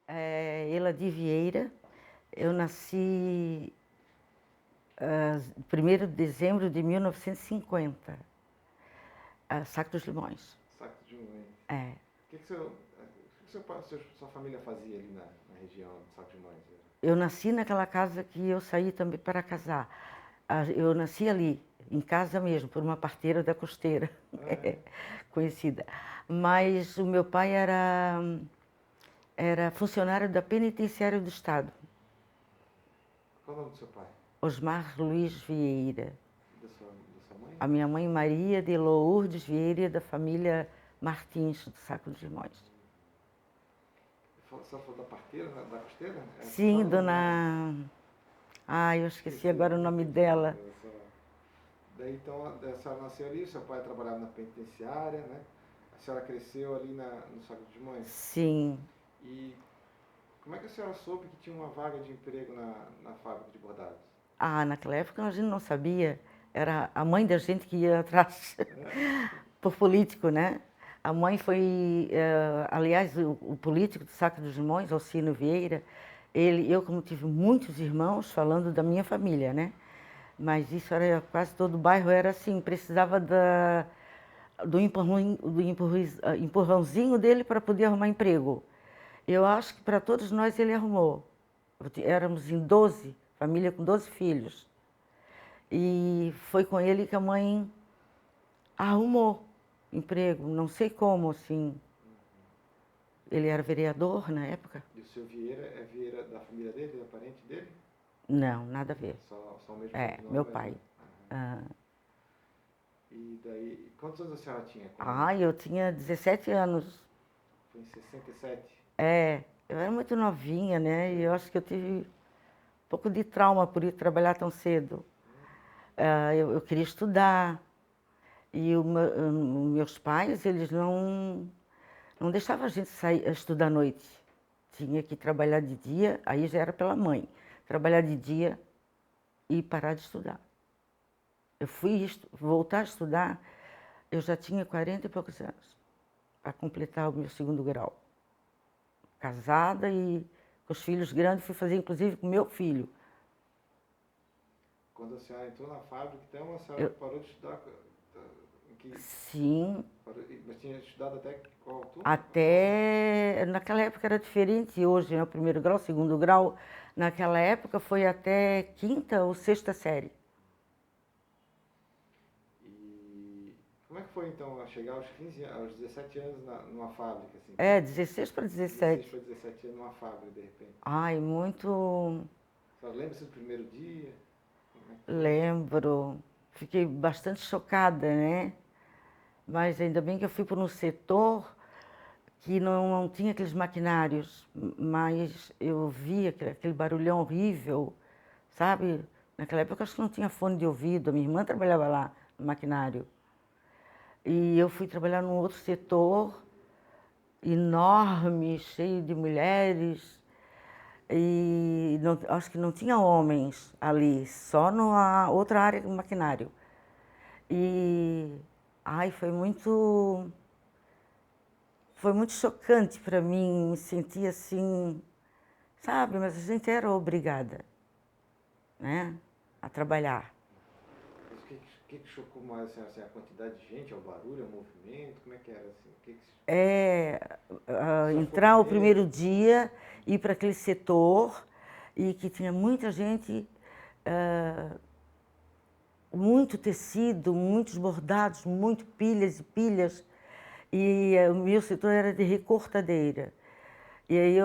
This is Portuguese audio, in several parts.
Eladi Vieira. Eu nasci 1º de dezembro de 1950, Saco dos Limões. Saco de Limões. É. O que sua família fazia ali na região do Saco de Limões? Eu nasci naquela casa que eu saí também para casar. Eu nasci ali, em casa mesmo, por uma parteira da Costeira, conhecida. Mas o meu pai era funcionário da Penitenciária do Estado. Qual o nome do seu pai? Osmar Luiz Vieira. Da sua mãe? A minha mãe Maria de Lourdes Vieira, da família Martins, do Saco dos Limões. Você falou da parteira, da Costeira? Sim, dona... eu esqueci agora o nome dela. Daí então a senhora nasceu ali, seu pai trabalhava na penitenciária, né? A senhora cresceu ali no Saco dos Limões? Sim. E como é que a senhora soube que tinha uma vaga de emprego na fábrica de bordados? Naquela época a gente não sabia. Era a mãe da gente que ia atrás, por político, né? A mãe foi, aliás, o político do Saco dos Limões, Alcino Vieira, eu como tive muitos irmãos, falando da minha família, né? Mas isso era quase todo o bairro, era assim, precisava do empurrãozinho dele para poder arrumar emprego. Eu acho que para todos nós ele arrumou. Éramos em 12, família com 12 filhos. E foi com ele que a mãe arrumou emprego, não sei como, assim. Ele era vereador na época? E o seu Vieira é Vieira da família dele, é parente dele? Não, nada a ver. Só o mesmo Meu pai. E daí, quantos anos a senhora tinha? Eu tinha 17 anos. Foi em 67? Eu era muito novinha, né? E eu acho que eu tive um pouco de trauma por ir trabalhar tão cedo. Eu queria estudar. E meus pais, eles não deixavam a gente sair, estudar à noite. Tinha que trabalhar de dia, aí já era pela mãe. Trabalhar de dia e parar de estudar. Eu fui voltar a estudar, eu já tinha 40 e poucos anos, para completar o meu 2º grau. Casada e com os filhos grandes, fui fazer inclusive com meu filho. Quando a senhora entrou na fábrica, então a senhora parou de estudar? Sim. Mas tinha estudado até qual turma? Naquela época era diferente, hoje é o 1º grau, 2º grau. Naquela época foi até 5ª ou 6ª série. E como é que foi então a chegar aos 17 anos numa fábrica? Assim? 16 para 17. 16 para 17 anos numa fábrica, de repente. Muito... A senhora lembra-se do primeiro dia? Lembro. Fiquei bastante chocada, né? Mas ainda bem que eu fui por um setor que não tinha aqueles maquinários, mas eu via aquele barulhão horrível, sabe? Naquela época eu acho que não tinha fone de ouvido, a minha irmã trabalhava lá no maquinário. E eu fui trabalhar num outro setor, enorme, cheio de mulheres, e acho que não tinha homens ali, só na outra área do maquinário. E, foi muito chocante para mim, me sentir assim, sabe? Mas a gente era obrigada, né, a trabalhar. Mas o que chocou mais a senhora? A quantidade de gente, o barulho, o movimento? Como é que era assim? Entrar o primeiro dia, ir para aquele setor e que tinha muita gente, muito tecido, muitos bordados, muito pilhas e pilhas. E o meu setor era de recortadeira. E aí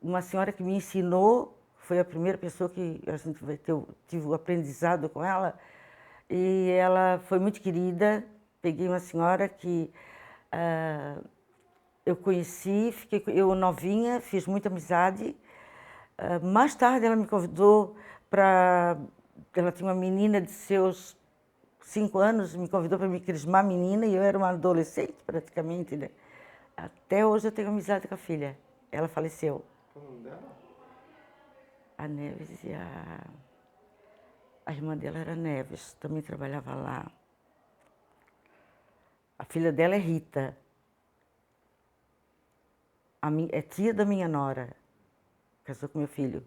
uma senhora que me ensinou, foi a primeira pessoa que a gente tive o aprendizado com ela, e ela foi muito querida. Peguei uma senhora que eu conheci, eu novinha, fiz muita amizade. Mais tarde ela me convidou ela tinha uma menina de seus 5 anos, me convidou para me crismar a menina, e eu era uma adolescente praticamente, né? Até hoje eu tenho amizade com a filha. Ela faleceu. Qual o nome dela? A Neves e a irmã dela era Neves, também trabalhava lá. A filha dela é Rita. É tia da minha nora. casou com meu filho.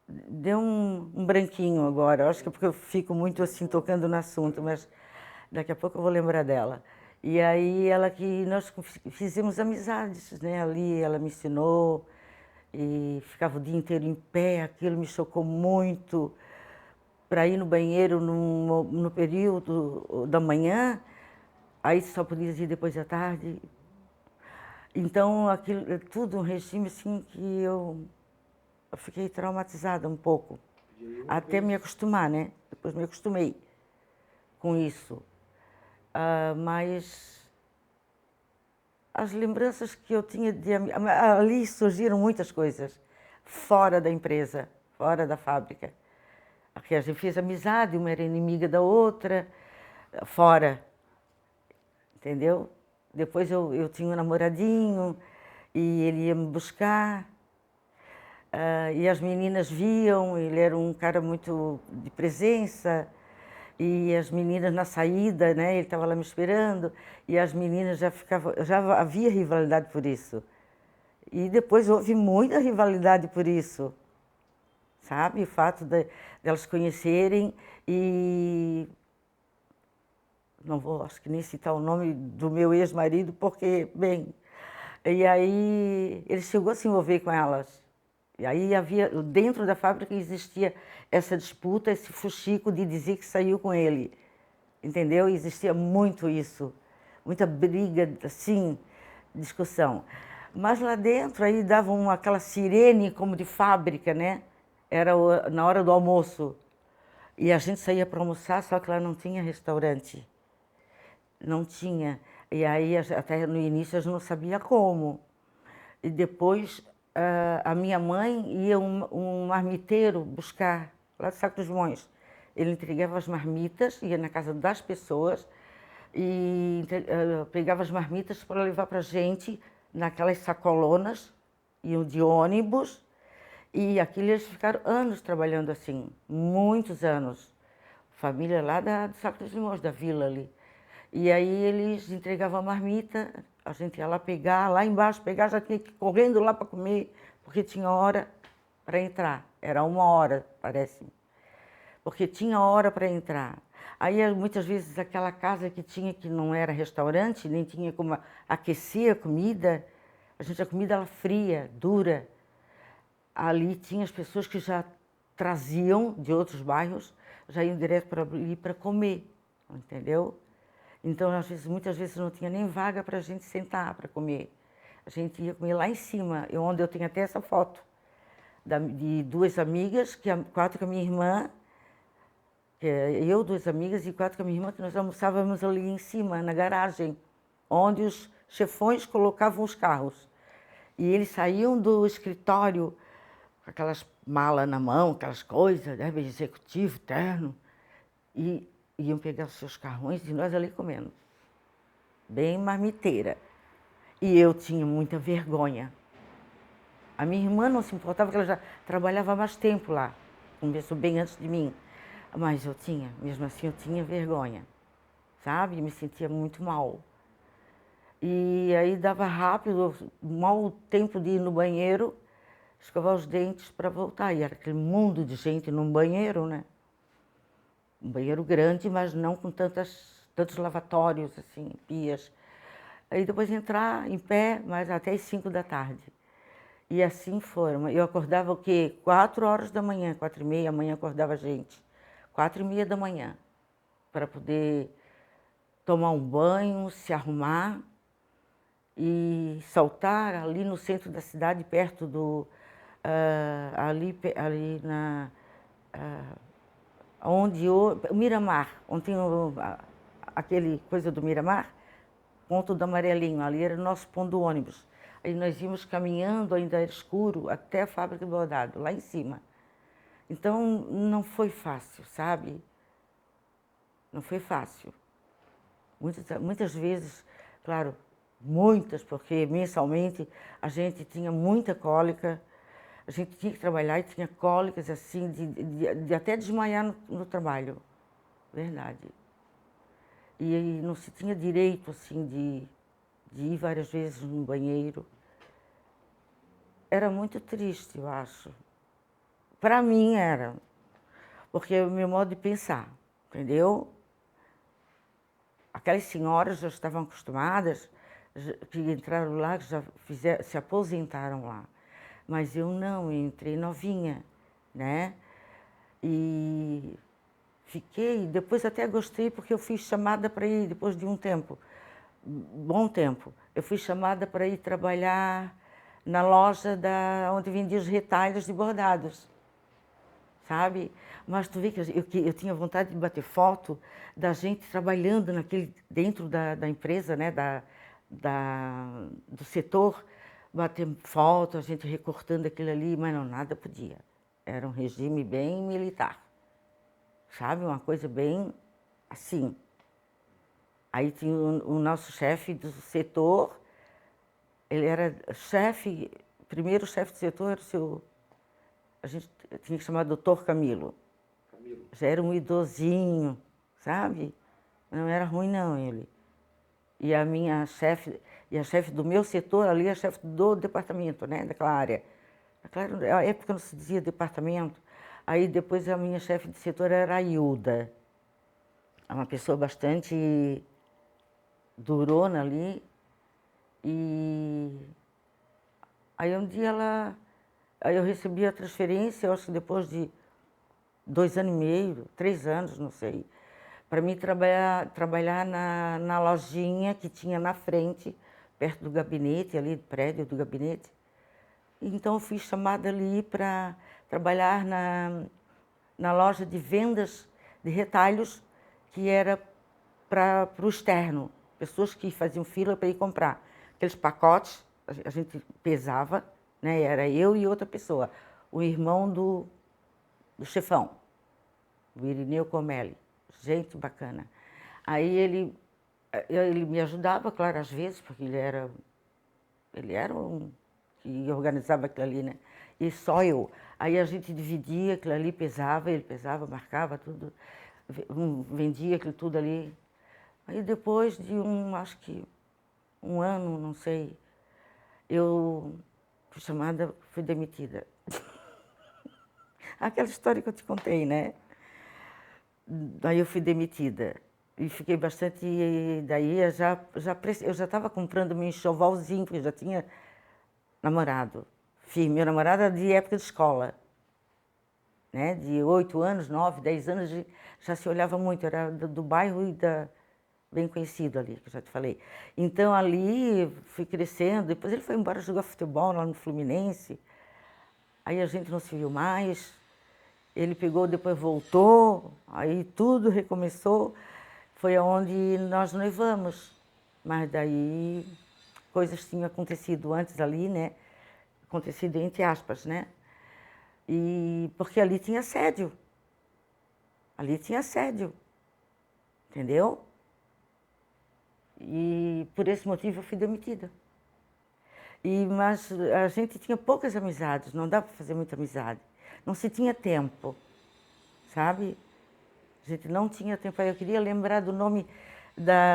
Deu um branquinho agora, eu acho que é porque eu fico muito assim tocando no assunto, mas daqui a pouco eu vou lembrar dela. E aí ela que nós fizemos amizades, né? Ali ela me ensinou e ficava o dia inteiro em pé, aquilo me chocou muito. Para ir no banheiro no período da manhã, aí só podia ir depois da tarde. Então aquilo é tudo um regime assim que eu fiquei traumatizada um pouco. E aí uma Até me vez, acostumar, né? Depois me acostumei com isso. Mas as lembranças que eu tinha ali surgiram muitas coisas fora da empresa, fora da fábrica. Aqui a gente fez amizade, uma era inimiga da outra, fora, entendeu? Depois eu tinha um namoradinho e ele ia me buscar. E as meninas viam, ele era um cara muito de presença, e as meninas na saída, né, ele estava lá me esperando, e as meninas já havia rivalidade por isso. E depois houve muita rivalidade por isso, sabe? O fato delas conhecerem e não vou, acho que nem citar o nome do meu ex-marido, porque, bem, e aí ele chegou a se envolver com elas. E aí havia, dentro da fábrica existia essa disputa, esse fuxico de dizer que saiu com ele, entendeu? Existia muito isso, muita briga, assim, discussão. Mas lá dentro aí davam aquela sirene como de fábrica, né? Era na hora do almoço. E a gente saía para almoçar, só que lá não tinha restaurante. Não tinha. E aí, até no início, a gente não sabia como. E depois, a minha mãe ia um marmiteiro buscar, lá de Sacos dos Montes. Ele entregava as marmitas, ia na casa das pessoas e pegava as marmitas para levar para a gente naquelas sacolonas, iam de ônibus. E aquilo eles ficaram anos trabalhando assim, muitos anos. Família lá de Sacos dos Montes, da vila ali. E aí eles entregavam a marmita, a gente ia lá pegar, lá embaixo pegar, já tinha que ir correndo lá para comer, porque tinha hora para entrar. Era 1 hora, parece-me. Porque tinha hora para entrar. Aí muitas vezes aquela casa que tinha que não era restaurante, nem tinha como aquecer a comida, a comida era fria, dura. Ali tinha as pessoas que já traziam de outros bairros, já iam direto para ali para comer, entendeu? Então, muitas vezes não tinha nem vaga para a gente sentar para comer. A gente ia comer lá em cima, onde eu tenho até essa foto de 2 amigas, 4 com a minha irmã, eu, 2 amigas e 4 com a minha irmã, que nós almoçávamos ali em cima, na garagem, onde os chefões colocavam os carros. E eles saíam do escritório com aquelas malas na mão, aquelas coisas, né, executivo, terno, e iam pegar os seus carrões e nós ali comendo. Bem marmiteira. E eu tinha muita vergonha. A minha irmã não se importava, porque ela já trabalhava mais tempo lá. Começou bem antes de mim. Mas eu tinha, mesmo assim, eu tinha vergonha. Sabe? Me sentia muito mal. E aí dava rápido, mal tempo de ir no banheiro, escovar os dentes para voltar. E era aquele mundo de gente num banheiro, né? Um banheiro grande, mas não com tantos lavatórios, assim, pias. Aí depois entrar em pé, mas até as 5 da tarde. E assim foram. Eu acordava o quê? 4 horas da manhã, 4h30, a mãe acordava a gente. 4h30 da manhã, para poder tomar um banho, se arrumar e saltar ali no centro da cidade, perto do... ali na... onde o Miramar, onde tem aquele coisa do Miramar, ponto do Amarelinho, ali era o nosso ponto do ônibus. Aí nós íamos caminhando, ainda era escuro, até a fábrica do bordado, lá em cima. Então não foi fácil, sabe? Não foi fácil. Muitas vezes, claro, muitas, porque mensalmente a gente tinha muita cólica, a gente tinha que trabalhar e tinha cólicas assim, de até desmaiar no trabalho, verdade. E não se tinha direito assim de ir várias vezes no banheiro. era muito triste, eu acho. Para mim era, porque é o meu modo de pensar, entendeu? Aquelas senhoras já estavam acostumadas, que entraram lá, que já se aposentaram lá. Mas eu não, eu entrei novinha, né? E fiquei, depois até gostei, porque eu fui chamada para ir, depois de um tempo, bom tempo, eu fui chamada para ir trabalhar na loja onde vendia os retalhos de bordados, sabe? Mas tu vê que eu tinha vontade de bater foto da gente trabalhando dentro da empresa, né? Do setor, bater foto, a gente recortando aquilo ali, mas não, nada podia. Era um regime bem militar, sabe? Uma coisa bem assim. Aí tinha o nosso chefe do setor, ele era chefe, primeiro chefe do setor era a gente tinha que chamar doutor Camilo. Camilo. Já era um idosinho, sabe? Não era ruim não ele. E a minha chefe, e a chefe do meu setor ali, a chefe do departamento, né? Daquela área. Naquela época não se dizia departamento. Aí depois a minha chefe de setor era a Hilda. É uma pessoa bastante durona ali. E aí um dia aí eu recebi a transferência, eu acho que depois de 2 anos e meio, 3 anos, não sei, para mim trabalhar na lojinha que tinha na frente, perto do gabinete, ali do prédio do gabinete. Então eu fui chamada ali para trabalhar na loja de vendas de retalhos, que era para o externo, pessoas que faziam fila para ir comprar. Aqueles pacotes, a gente pesava, né? Era eu e outra pessoa, o irmão do chefão, o Irineu Comelli, gente bacana. Aí ele me ajudava, claro, às vezes, porque ele era um que organizava aquilo ali, né? E só eu. Aí a gente dividia aquilo ali, pesava, ele pesava, marcava tudo, vendia aquilo tudo ali. Aí depois de acho que 1 ano, não sei, eu fui chamada, fui demitida. Aquela história que eu te contei, né? Daí eu fui demitida. E fiquei bastante. Daí eu já estava comprando meu enxovalzinho, porque eu já tinha namorado. Meu namorado era de época de escola. Né? De 8 anos, 9, 10 anos, já se olhava muito. Era do bairro e bem conhecido ali, que eu já te falei. Então ali fui crescendo. Depois ele foi embora jogar futebol lá no Fluminense. Aí a gente não se viu mais. Ele pegou, depois voltou, aí tudo recomeçou. Foi onde nós noivamos. Mas daí coisas tinham acontecido antes ali, né? Acontecido entre aspas, né? E porque ali tinha assédio. Ali tinha assédio. Entendeu? E por esse motivo eu fui demitida. Mas a gente tinha poucas amizades, não dá para fazer muita amizade. Não se tinha tempo, sabe? A gente não tinha tempo. Eu queria lembrar do nome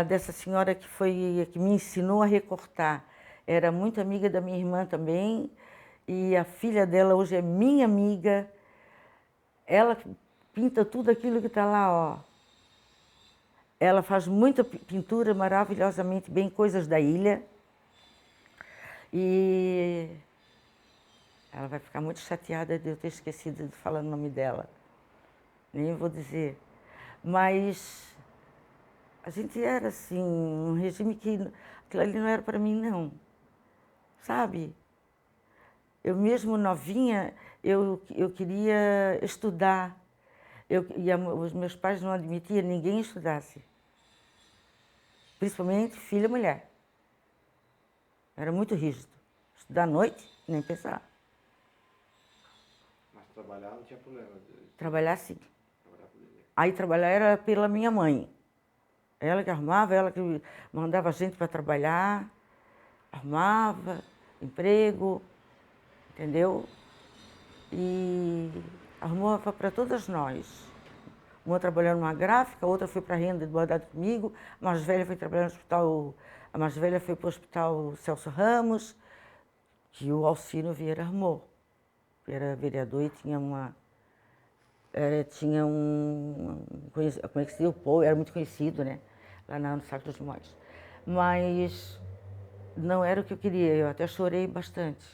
dessa senhora que me ensinou a recortar. Era muito amiga da minha irmã também. E a filha dela hoje é minha amiga. Ela pinta tudo aquilo que está lá, ó. Ela faz muita pintura maravilhosamente bem, coisas da ilha. E ela vai ficar muito chateada de eu ter esquecido de falar o nome dela. Nem vou dizer. Mas a gente era assim, um regime que aquilo ali não era para mim, não. Sabe? Eu mesmo novinha, eu queria estudar. Os meus pais não admitiam que ninguém estudasse. Principalmente filha e mulher. Era muito rígido. Estudar à noite, nem pensar. Mas trabalhar não tinha problema? Trabalhar sim. Aí trabalhar era pela minha mãe. Ela que arrumava, ela que mandava a gente para trabalhar, arrumava emprego, entendeu? E arrumava para todas nós. Uma trabalhando numa gráfica, outra foi para a renda de bordado comigo, a mais velha foi trabalhar no hospital, a mais velha foi para o hospital Celso Ramos, que o Alcino Vieira armou. Era vereador e tinha como é que se diz? O povo era muito conhecido, né? Lá no Sacro dos Montes. Mas não era o que eu queria, eu até chorei bastante.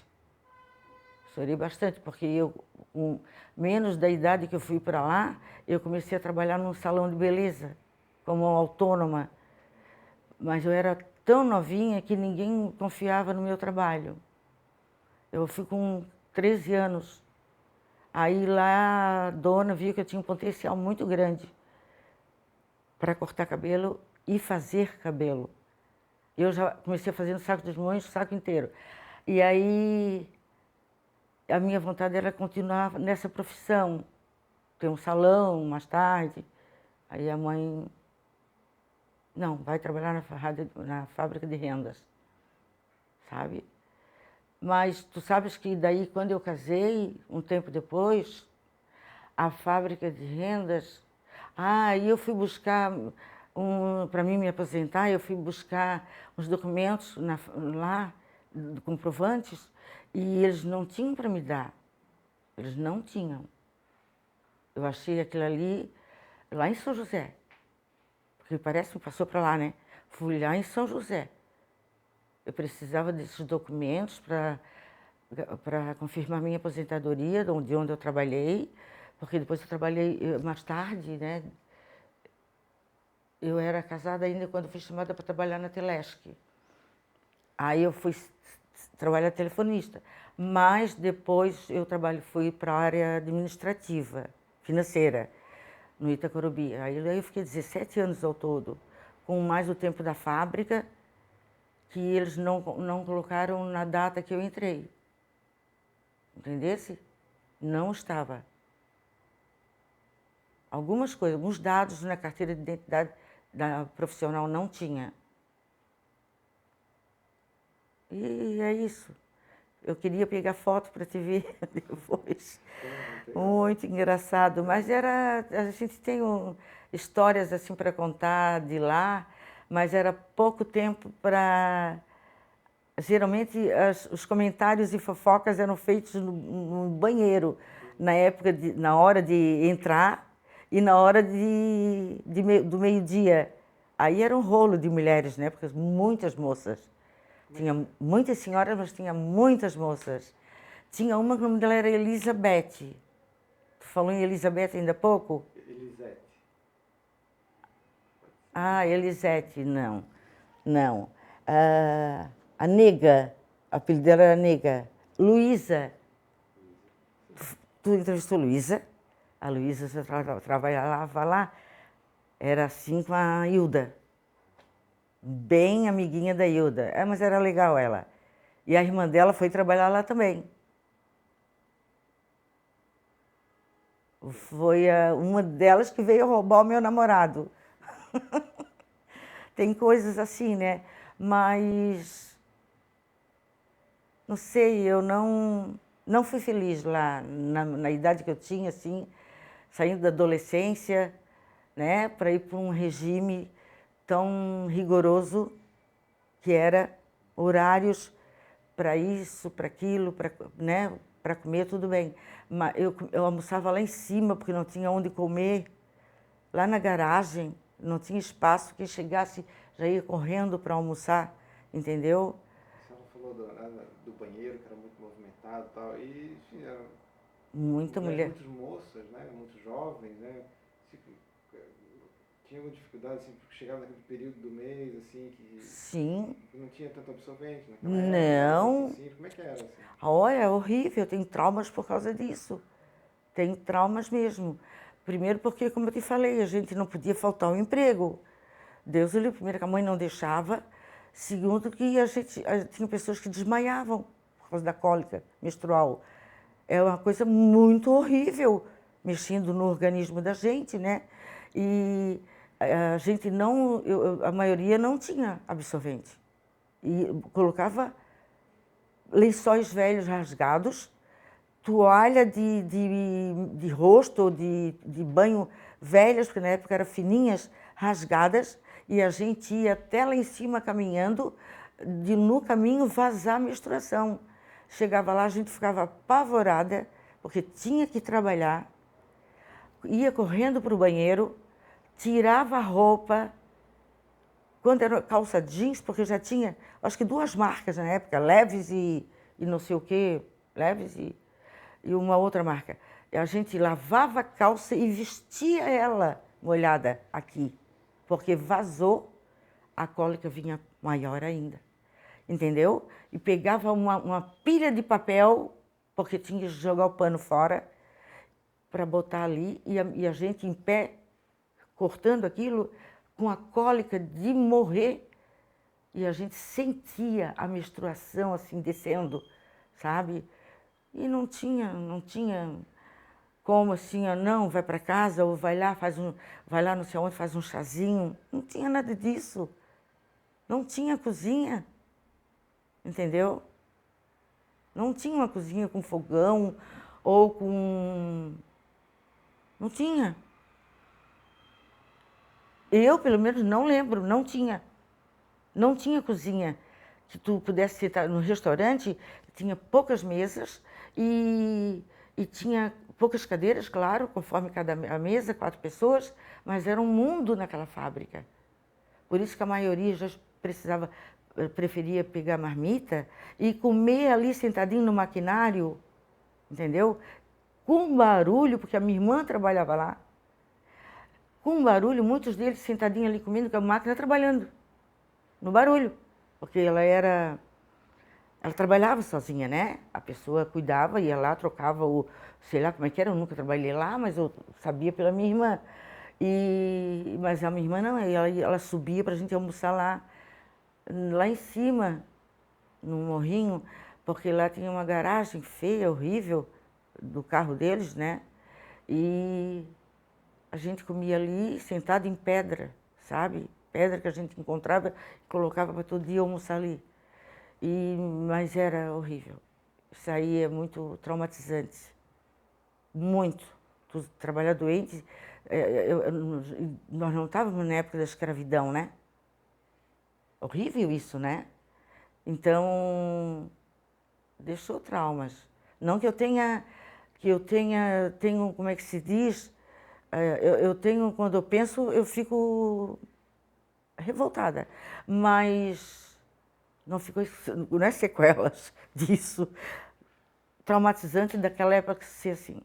Chorei bastante, porque eu, com menos da idade que eu fui para lá, eu comecei a trabalhar num salão de beleza, como autônoma. Mas eu era tão novinha que ninguém confiava no meu trabalho. Eu fui com 13 anos. Aí lá a dona viu que eu tinha um potencial muito grande para cortar cabelo e fazer cabelo. Eu já comecei a fazer no Saco dos Montes, o saco inteiro. E aí a minha vontade era continuar nessa profissão, ter um salão mais tarde. Aí a mãe, não, vai trabalhar na fábrica de rendas, sabe? Mas tu sabes que daí quando eu casei, um tempo depois, a fábrica de rendas, e eu fui buscar, para mim me aposentar, eu fui buscar uns documentos lá, comprovantes, e eles não tinham para me dar. Eles não tinham. Eu achei aquilo ali, lá em São José, porque parece que passou para lá, né? Fui lá em São José. Eu precisava desses documentos para confirmar minha aposentadoria, de onde eu trabalhei, porque depois eu trabalhei mais tarde, né? Eu era casada ainda quando fui chamada para trabalhar na Telesc. Aí eu fui trabalhar telefonista, mas depois eu fui para a área administrativa, financeira, no Itacorubi. Aí eu fiquei 17 anos ao todo, com mais o tempo da fábrica, que eles não colocaram na data que eu entrei. Entendesse? Não estava. Algumas coisas, alguns dados na carteira de identidade da profissional não tinha. E é isso. Eu queria pegar foto para te ver depois. Muito engraçado, mas a gente tem histórias assim para contar de lá, mas era pouco tempo para... Geralmente os comentários e fofocas eram feitos no banheiro, na hora de entrar e na hora do meio-dia. Aí era um rolo de mulheres, né? Porque muitas moças. Tinha muitas senhoras, mas tinha muitas moças. Tinha uma que o nome dela era Elizabeth. Tu falou em Elizabeth ainda há pouco? Elisete. Elisete, não. Não. A Nega, o apelido dela era Nega. Luísa. Tu entrevistou Luísa? A Luísa trabalhava lá, era assim com a Hilda. Bem amiguinha da Hilda. Mas era legal ela. E a irmã dela foi trabalhar lá também. Foi uma delas que veio roubar o meu namorado. Tem coisas assim, né? Mas... Não sei, eu não fui feliz lá, na idade que eu tinha, assim, saindo da adolescência, né? Para ir para um regime tão rigoroso que era horários para isso, para aquilo, né? Para comer, tudo bem. Mas eu almoçava lá em cima, porque não tinha onde comer. Lá na garagem, não tinha espaço. Quem chegasse já ia correndo para almoçar, entendeu? A senhora falou do banheiro, que era muito movimentado e tal. E, enfim, muita mulher. Muitas moças, né? Muitos jovens, né? Tinha alguma dificuldade, assim, porque chegava naquele período do mês, assim, Sim. Que não tinha tanto absorvente, né? Não. Assim, como é que era, assim? Olha, é horrível, eu tenho traumas por causa disso. Tenho traumas mesmo. Primeiro porque, como eu te falei, a gente não podia faltar um emprego. Deus, primeiro que a mãe não deixava. Segundo que tinha pessoas que desmaiavam por causa da cólica menstrual. É uma coisa muito horrível, mexendo no organismo da gente, né? E a gente a maioria não tinha absorvente. E colocava lençóis velhos rasgados, toalha de rosto ou de banho velhas, porque na época eram fininhas, rasgadas, e a gente ia até lá em cima caminhando, no caminho vazar a menstruação. Chegava lá, a gente ficava apavorada, porque tinha que trabalhar, ia correndo para o banheiro, tirava a roupa, quando era calça jeans, porque já tinha, acho que 2 marcas na época, Leves e não sei o quê, Leves e uma outra marca. E a gente lavava a calça e vestia ela molhada aqui, porque vazou, a cólica vinha maior ainda, entendeu? E pegava uma pilha de papel, porque tinha que jogar o pano fora, para botar ali, e a gente em pé, cortando aquilo, com a cólica de morrer, e a gente sentia a menstruação assim descendo, sabe? E não tinha como assim, não, vai para casa, ou vai lá, vai lá não sei onde, faz um chazinho. Não tinha nada disso. Não tinha cozinha, entendeu? Não tinha uma cozinha com fogão ou com... Não tinha. Eu, pelo menos, não lembro, não tinha. Não tinha cozinha que tu pudesse sentar no restaurante, tinha poucas mesas e tinha poucas cadeiras, claro, conforme cada a mesa, 4 pessoas, mas era um mundo naquela fábrica. Por isso que a maioria já preferia pegar marmita e comer ali sentadinho no maquinário, entendeu? Com barulho, porque a minha irmã trabalhava lá. Com barulho, muitos deles sentadinhos ali comendo com a máquina trabalhando. No barulho, porque ela trabalhava sozinha, né? A pessoa cuidava, ia lá, trocava sei lá como é que era, eu nunca trabalhei lá, mas eu sabia pela minha irmã. Mas a minha irmã não, ela subia pra gente almoçar lá em cima, no morrinho, porque lá tinha uma garagem feia, horrível, do carro deles, né? E a gente comia ali, sentado em pedra, sabe? Pedra que a gente encontrava e colocava para todo dia almoçar ali. Mas era horrível. Isso aí é muito traumatizante. Muito. Tu trabalhar doente. Nós não estávamos na época da escravidão, né? Horrível isso, né? Então, deixou traumas. Não que eu tenha, tenho, como é que se diz? Eu tenho, quando eu penso, eu fico revoltada, mas não é sequelas disso, traumatizante daquela época ser assim.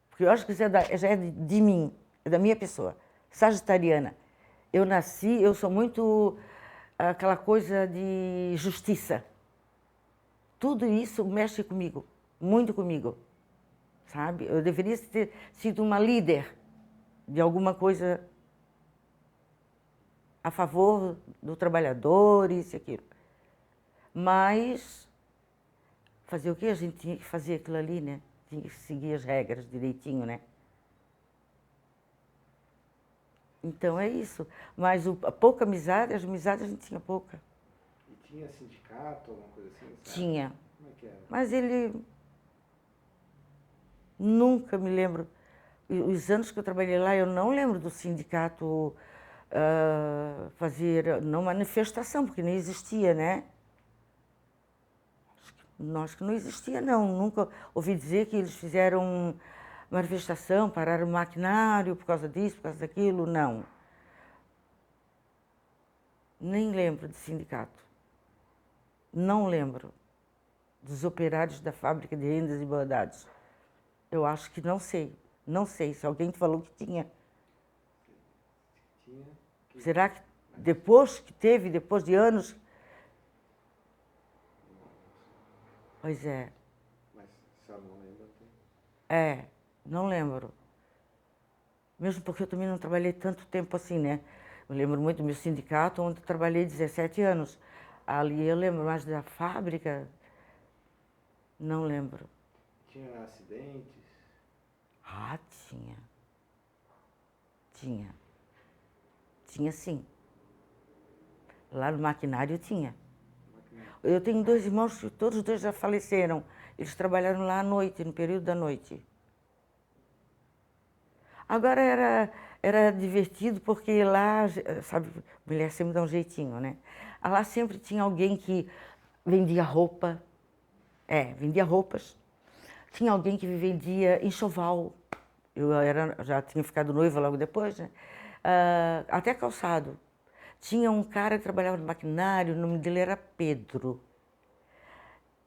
Porque eu acho que já é de mim, é da minha pessoa, sagitariana. Eu nasci, eu sou muito aquela coisa de justiça. Tudo isso mexe comigo, muito comigo, sabe? Eu deveria ter sido uma líder de alguma coisa a favor do trabalhador, isso e aquilo. Mas fazer o quê? A gente tinha que fazer aquilo ali, né? Tinha que seguir as regras direitinho, né? Então é isso. Mas a pouca amizade, as amizades a gente tinha pouca. E tinha sindicato, alguma coisa assim? Sabe? Tinha. Como é que era? Mas ele... Nunca me lembro. Os anos que eu trabalhei lá, eu não lembro do sindicato fazer não manifestação, porque nem existia, né? Acho que não existia, não. Nunca ouvi dizer que eles fizeram manifestação, pararam o maquinário por causa disso, por causa daquilo, não. Nem lembro de sindicato. Não lembro dos operários da fábrica de rendas e bordades. Eu acho que não sei. Não sei, se alguém te falou que tinha. Tinha. Será que depois de anos... Pois é. Mas se a não lembra, tem. Não lembro. Mesmo porque eu também não trabalhei tanto tempo assim, né? Eu lembro muito do meu sindicato, onde eu trabalhei 17 anos. Ali eu lembro, mas da fábrica, não lembro. Tinha acidentes? Ah, tinha. Tinha. Tinha sim. Lá no maquinário tinha. Eu tenho 2 irmãos que todos os 2 já faleceram. Eles trabalharam lá à noite, no período da noite. Agora era divertido porque lá, sabe, mulher sempre dá um jeitinho, né? Lá sempre tinha alguém que vendia roupa, vendia roupas. Tinha alguém que vendia enxoval. Já tinha ficado noiva logo depois, né? Até calçado. Tinha um cara que trabalhava no maquinário, o nome dele era Pedro.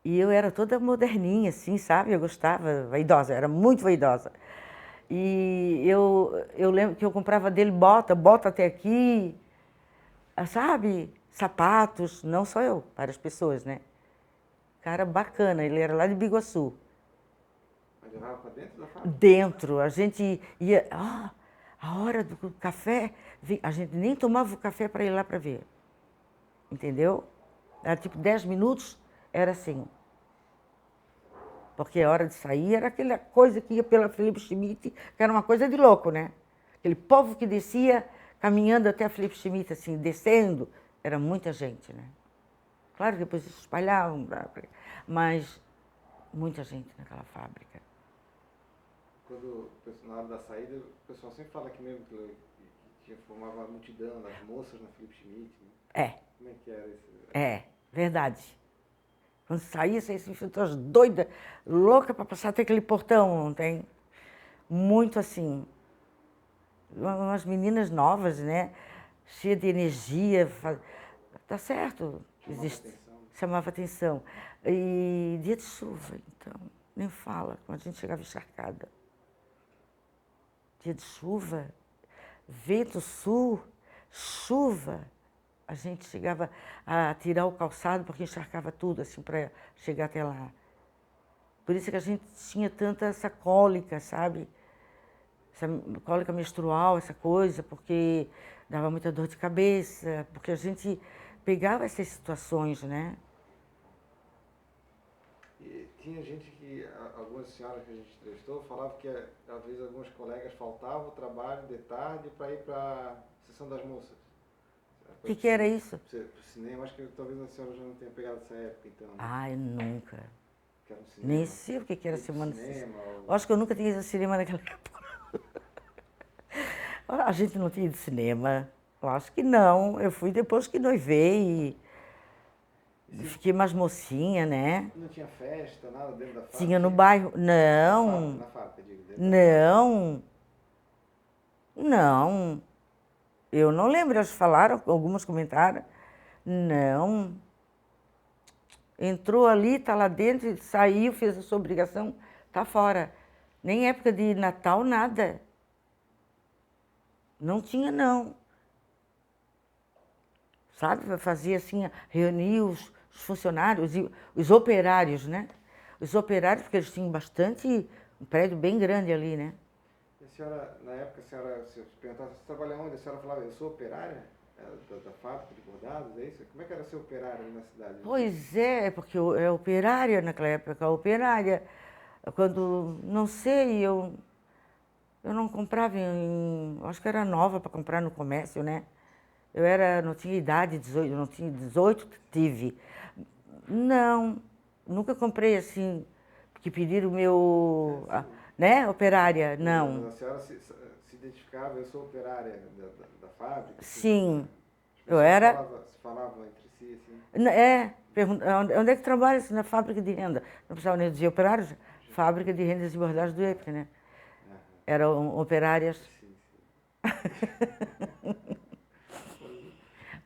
E eu era toda moderninha, assim, sabe? Eu gostava, vaidosa, era muito vaidosa. E eu lembro que eu comprava dele bota até aqui, sabe? Sapatos, não só eu, várias pessoas, né? Cara bacana, ele era lá de Biguaçu. Mas levava para dentro da fábrica? Dentro, a gente ia, a hora do café, a gente nem tomava o café para ir lá para ver. Entendeu? Era tipo 10 minutos, era assim. Porque a hora de sair era aquela coisa que ia pela Felipe Schmidt, que era uma coisa de louco, né? Aquele povo que descia, caminhando até a Felipe Schmidt, assim, descendo, era muita gente, né? Claro que depois se espalhavam, mas muita gente naquela fábrica. Quando, na hora da saída, o pessoal sempre fala que mesmo que formava uma multidão das moças na Felipe Schmidt, né? Como é que era isso? Verdade. Quando saía, saía assim, todas doidas, louca para passar até aquele portão, não tem? Muito assim. Umas meninas novas, né? Cheia de energia. Tá certo. Chamava atenção. E dia de chuva, então, nem fala, quando a gente chegava encharcada. Dia de chuva, vento sul, chuva. A gente chegava a tirar o calçado porque encharcava tudo, assim, para chegar até lá. Por isso que a gente tinha tanta essa cólica, sabe? Essa cólica menstrual, essa coisa, porque dava muita dor de cabeça, porque a gente pegava essas situações, né? E tinha gente que, algumas senhoras que a gente entrevistou, falavam que às vezes alguns colegas faltavam o trabalho de tarde para ir para a sessão das moças. O que era isso? Para o cinema, acho que talvez a senhora já não tenha pegado essa época, então. Né? Ai, nunca. Que era um cinema, nem sei o que era semana de cinema. Acho que eu nunca tinha ido ao cinema naquela época. A gente não tinha ido ao cinema. Eu acho que não. Eu fui depois que noivei e fiquei mais mocinha, né? Não tinha festa, nada dentro da fábrica? Tinha no bairro. Não. Na fábrica, digo. Não. Não. Eu não lembro, eles falaram, algumas comentaram. Não. Entrou ali, está lá dentro, saiu, fez a sua obrigação, está fora. Nem época de Natal, nada. Não tinha, não. Sabe, fazia assim, reunia os funcionários, os operários, né? Os operários, porque eles tinham bastante, um prédio bem grande ali, né? E a senhora, na época, se perguntasse, você trabalha onde? A senhora falava, eu sou operária da fábrica de bordados, é isso? Como é que era ser operária ali na cidade? Pois é, porque eu era operária naquela época, operária. Quando, não sei, eu não comprava acho que era nova para comprar no comércio, né? Não tinha idade, 18, não tinha 18, tive. Não, nunca comprei assim, que pediram o meu, né, operária, não. Mas a senhora se identificava, eu sou operária da fábrica? Sim, eu era... Falavam entre si, assim? Onde é que trabalha na fábrica de renda? Não precisava nem dizer operários, fábrica de rendas e bordados do EPC, né? Eram operárias. Sim.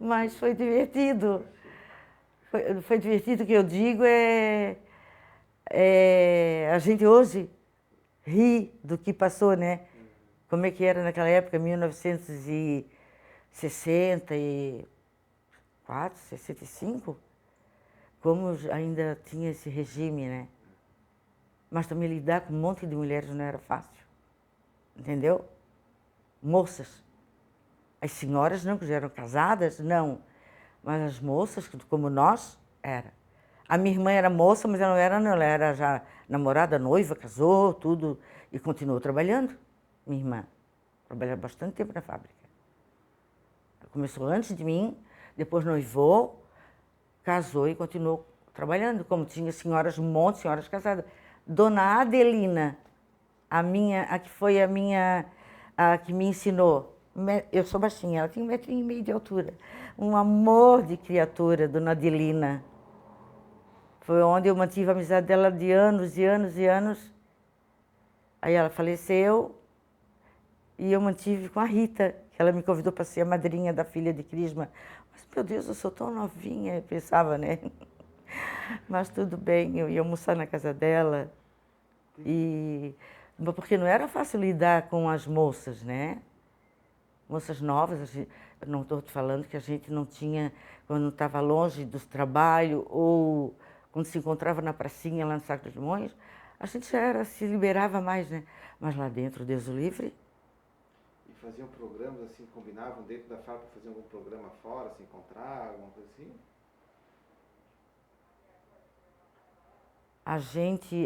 Mas foi divertido. Foi divertido, o que eu digo a gente hoje ri do que passou, né? Como é que era naquela época, 1964, 65? Como ainda tinha esse regime, né? Mas também lidar com um monte de mulheres não era fácil. Entendeu? Moças. As senhoras não, que já eram casadas, não. Mas as moças, como nós, era. A minha irmã era moça, mas ela ela era já namorada, noiva, casou, tudo, e continuou trabalhando, minha irmã. Trabalhou bastante tempo na fábrica. Ela começou antes de mim, depois noivou, casou e continuou trabalhando, como tinha senhoras, um monte de senhoras casadas. Dona Adelina, a que foi a que me ensinou. Eu sou baixinha, ela tinha 1,5 m de altura. Um amor de criatura, Dona Adelina. Foi onde eu mantive a amizade dela de anos e anos e anos. Aí ela faleceu e eu mantive com a Rita, que ela me convidou para ser a madrinha da filha de Crisma. Mas, meu Deus, eu sou tão novinha, eu pensava, né? Mas tudo bem, eu ia almoçar na casa dela. Porque não era fácil lidar com as moças, né? Moças novas, eu não estou te falando que a gente não tinha, quando estava longe do trabalho ou quando se encontrava na pracinha lá no Saco dos Limões, a gente já se liberava mais, né? Mas lá dentro, Deus o livre. E faziam programas assim, combinavam dentro da fábrica, faziam algum programa fora, se encontrar, alguma coisa assim?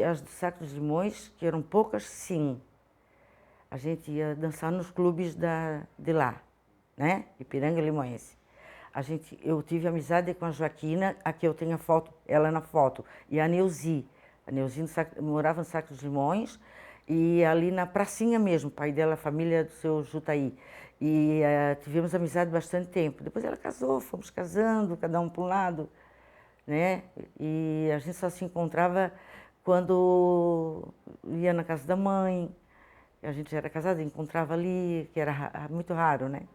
As do Saco dos Limões, que eram poucas, sim. A gente ia dançar nos clubes de lá, né? Ipiranga e Limoense. Eu tive amizade com a Joaquina, aqui eu tenho a foto, ela na foto, e a Neuzi. A Neuzi morava no Saco dos Limões e ali na pracinha mesmo, o pai dela, a família do seu Jutaí. E tivemos amizade bastante tempo. Depois ela casou, fomos casando, cada um para um lado, né? E a gente só se encontrava quando ia na casa da mãe. A gente já era casada, encontrava ali, que era muito raro, né?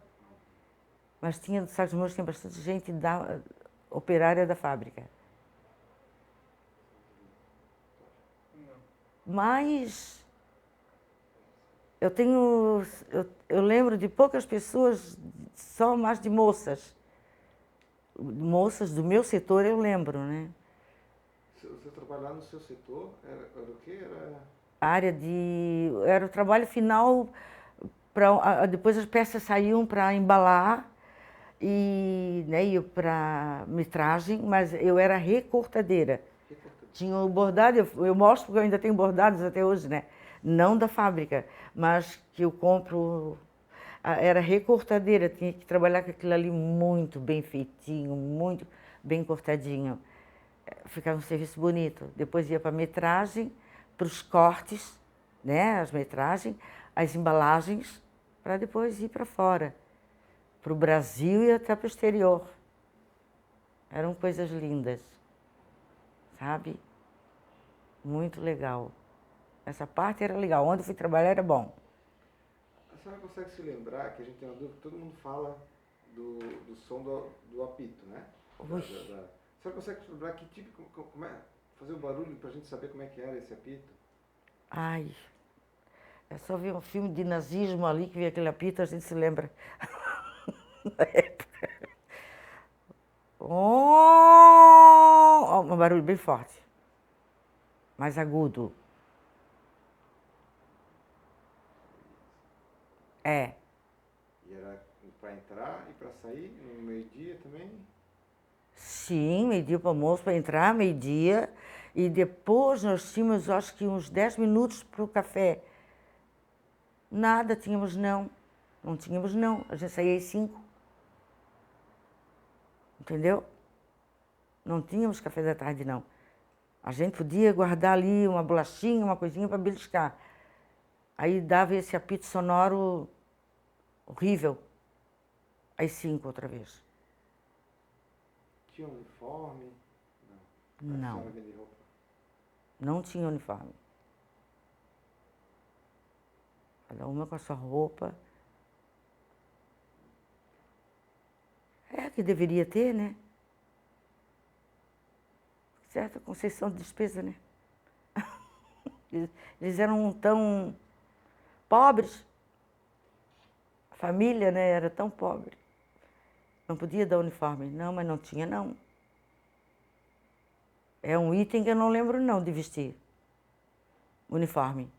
Mas tinha, no Saco dos Limões, tinha bastante gente operária da fábrica. Mas eu lembro de poucas pessoas, só mais de moças. Moças do meu setor eu lembro, né? Você trabalhar no seu setor, era o quê? Era o trabalho final, depois as peças saíam para embalar e né, para metragem, mas eu era recortadeira. Tinha o bordado, eu mostro porque eu ainda tenho bordados até hoje, né? Não da fábrica, mas que eu compro. Era recortadeira, tinha que trabalhar com aquilo ali muito bem feitinho, muito bem cortadinho. Ficava um serviço bonito. Depois ia para a metragem, para os cortes, né? As metragens, as embalagens, para depois ir para fora, para o Brasil e até para o exterior. Eram coisas lindas, sabe? Muito legal. Essa parte era legal. Onde eu fui trabalhar era bom. A senhora consegue se lembrar, que a gente tem uma dúvida, todo mundo fala do som do apito, né? A senhora consegue se lembrar que tipo, fazer o barulho para a gente saber como é que era esse apito? Ai, é só ver um filme de nazismo ali, que vê aquele apito, a gente se lembra da época. Um barulho bem forte, mais agudo. É. E era para entrar e para sair no meio-dia também? Sim, meio-dia para o almoço, para entrar, meio-dia. E depois nós tínhamos, acho que uns 10 minutos para o café. Nada tínhamos, não. Não tínhamos, não. A gente saía às 5. Entendeu? Não tínhamos café da tarde, não. A gente podia guardar ali uma bolachinha, uma coisinha para beliscar. Aí dava esse apito sonoro horrível. Às 5 outra vez. Tinha uniforme? Não. Não tinha uniforme. Cada uma com a sua roupa. É que deveria ter, né? Certa concessão de despesa, né? Eles eram tão pobres. A família, né, era tão pobre. Não podia dar uniforme. Não, mas não tinha, não. É um item que eu não lembro, não, de vestir. Uniforme.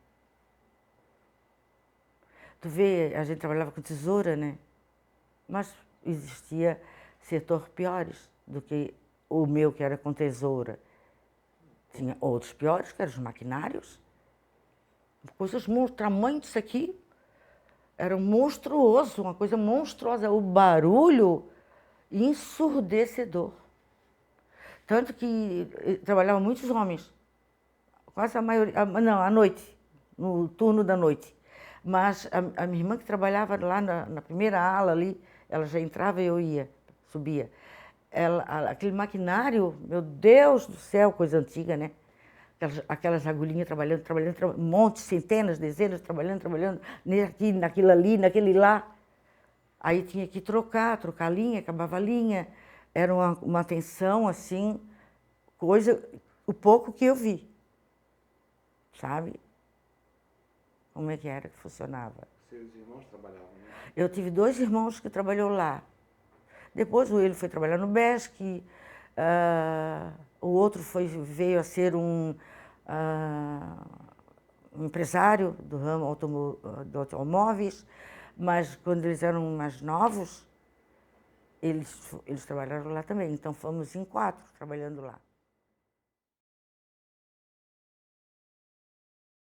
Tu vê, a gente trabalhava com tesoura, né? Mas existia setor piores do que o meu, que era com tesoura. Tinha outros piores, que eram os maquinários. Coisas monstruosas. O tamanho disso aqui era monstruoso, uma coisa monstruosa. O barulho ensurdecedor. Tanto que trabalhavam muitos homens. Quase a maioria. Não, à noite, no turno da noite. Mas a minha irmã que trabalhava lá na primeira ala ali, ela já entrava e eu ia, subia. aquele maquinário, meu Deus do céu, coisa antiga, né? Aquelas agulhinhas trabalhando, um monte, centenas, dezenas, trabalhando, aqui, naquilo ali, naquele lá. Aí tinha que trocar a linha, acabava a linha. Era uma tensão, assim, o pouco que eu vi, sabe? Como é que era que funcionava. Seus irmãos trabalhavam, né? Eu tive 2 irmãos que trabalhou lá. Depois ele foi trabalhar no BESC, o outro veio a ser um empresário do ramo de automóveis, mas quando eles eram mais novos, eles trabalharam lá também. Então fomos em 4 trabalhando lá.